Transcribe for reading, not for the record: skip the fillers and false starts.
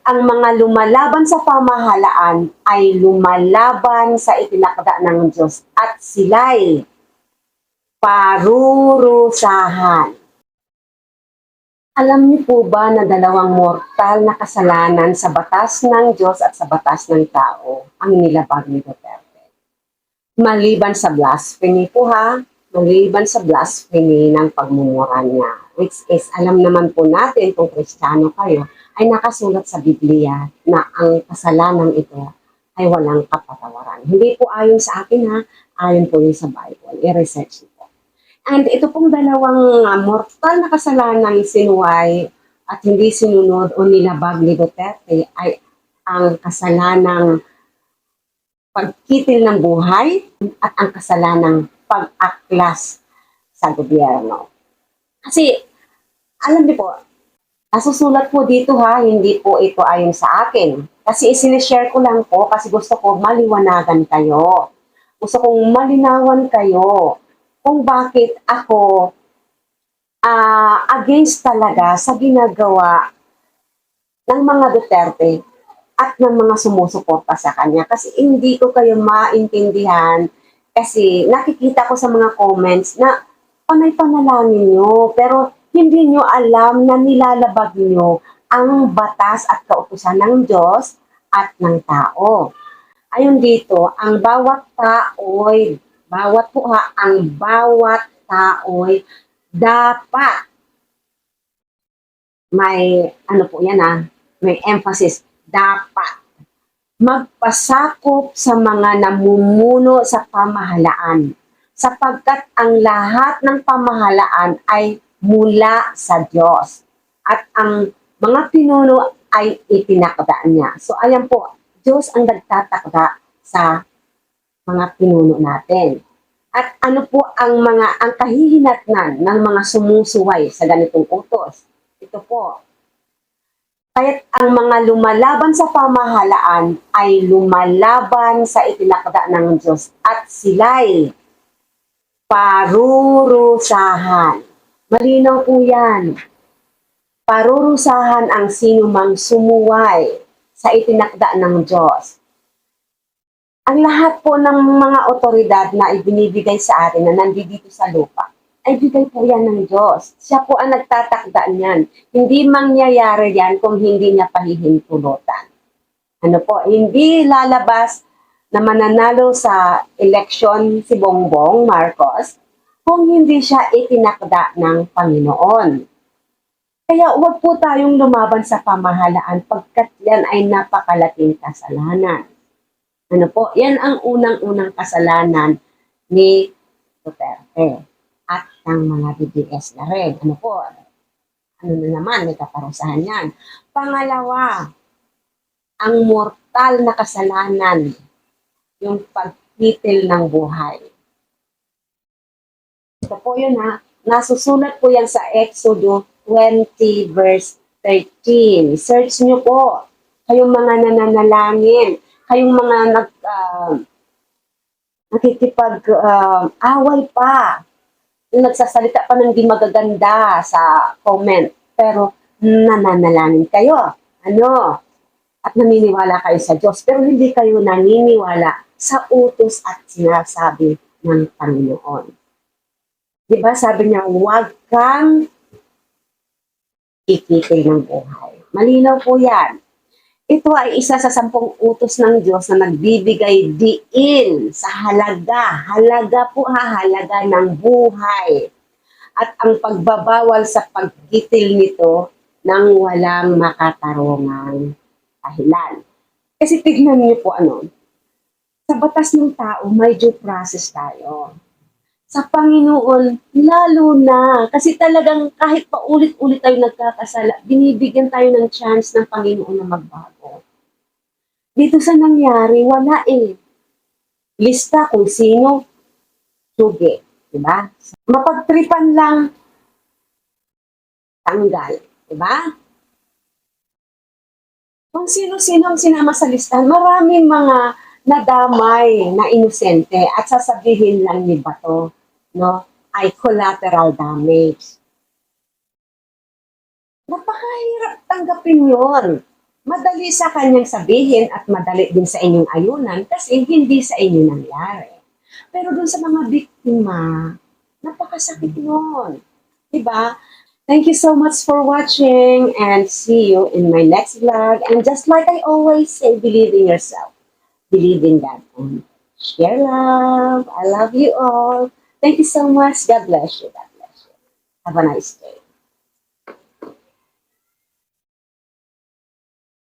ang mga lumalaban sa pamahalaan ay lumalaban sa itinakda ng Diyos at sila'y parurusahan. Alam niyo po ba na dalawang mortal na kasalanan sa batas ng Diyos at sa batas ng tao ang nilabag ni Duterte? Maliban sa blasphemy po ha, maliban sa blasphemy ng pagmumura niya, which is alam naman po natin kung Kristiyano kayo, ay nakasulat sa Biblia na ang kasalanan ito ay walang kapatawaran. Hindi po ayon sa akin ha, ayon po yun sa Bible. I-research niyo po. And ito pong dalawang mortal na kasalanang sinuway at hindi sinunod o nilabag ni Duterte ay ang kasalanang pagkitil ng buhay at ang kasalanang pag-aklas sa gobyerno. Kasi, alam niyo po, nasusulat po dito ha, hindi po ito ayon sa akin. Kasi isinishare ko lang po kasi gusto ko maliwanagan kayo. Gusto kong malinawan kayo kung bakit ako against talaga sa ginagawa ng mga Duterte at ng mga sumusuporta sa kanya. Kasi hindi ko kayo maintindihan kasi nakikita ko sa mga comments na panay-panalangin nyo pero hindi nyo alam na nilalabag nyo ang batas at kautusan ng Diyos at ng tao. Ayon dito, ang bawat tao'y, ang bawat tao'y dapat may, ano po yan may emphasis, dapat magpasakop sa mga namumuno sa pamahalaan sapagkat ang lahat ng pamahalaan ay mula sa Diyos at ang mga pinuno ay itinakda niya. So ayan po, Diyos ang nagtatakda sa mga pinuno natin. At ano po ang kahihinatnan ng mga sumusuway sa ganitong utos? Ito po, kaya't ang mga lumalaban sa pamahalaan ay lumalaban sa itinakda ng Diyos at sila'y parurusahan. Malinaw po yan. Parurusahan ang sinumang sumuway sa itinakda ng Diyos. Ang lahat po ng mga otoridad na ibinibigay sa atin na nandito sa lupa, ay bigay po yan ng Diyos. Siya po ang nagtatakda niyan. Hindi mangyayari yan kung hindi niya pahihintulutan. Ano po, hindi lalabas na mananalo sa eleksyon si Bongbong Marcos kung hindi siya itinakda ng Panginoon. Kaya huwag po tayong lumaban sa pamahalaan pagkat yan ay napakalaking kasalanan. Ano po, yan ang unang-unang kasalanan ni Duterte at ng mga DDS na rin. Ano po, ano na naman, may kaparusahan yan. Pangalawa, ang mortal na kasalanan, yung pagtitil ng buhay. Ito po yun nasusulat po yan sa Exodus 20 verse 13. Search nyo po, kayong mga nananalangin, kayong mga nakikipag-away pa, nagsasalita pa ng di magaganda sa comment, pero nananalangin kayo. Ano? At naniniwala kayo sa Diyos, pero hindi kayo naniniwala sa utos at sinasabi ng Panginoon. Diba sabi niya, huwag kang ikitil ng buhay. Malinaw po yan. Ito ay isa sa 10 utos ng Diyos na nagbibigay diin sa halaga. Halaga po halaga ng buhay. At ang pagbabawal sa pagkitil nito nang walang makatarungang dahilan. Kasi tignan niyo po sa batas ng tao, may due process tayo. Sa Panginoon, lalo na. Kasi talagang kahit paulit-ulit tayo nagkakasala, binibigyan tayo ng chance ng Panginoon na magbago. Dito sa nangyari, wala lista kung sino, sugi. Diba? Mapagtripan lang, tanggal. Diba? Kung sino-sino ang sinama sa listahan, maraming mga nadamay na inosente at sasabihin lang ni Bato, ay collateral damage. Napakahirap tanggapin yon. Madali sa kanyang sabihin at madali din sa inyong ayunan kasi hindi sa inyo nangyari. Pero dun sa mga biktima, napakasakit nun. Diba? Thank you so much for watching and see you in my next vlog. And just like I always say, believe in yourself. Believe in God. And share love. I love you all. Thank you so much. God bless you. God bless you. Have a nice day.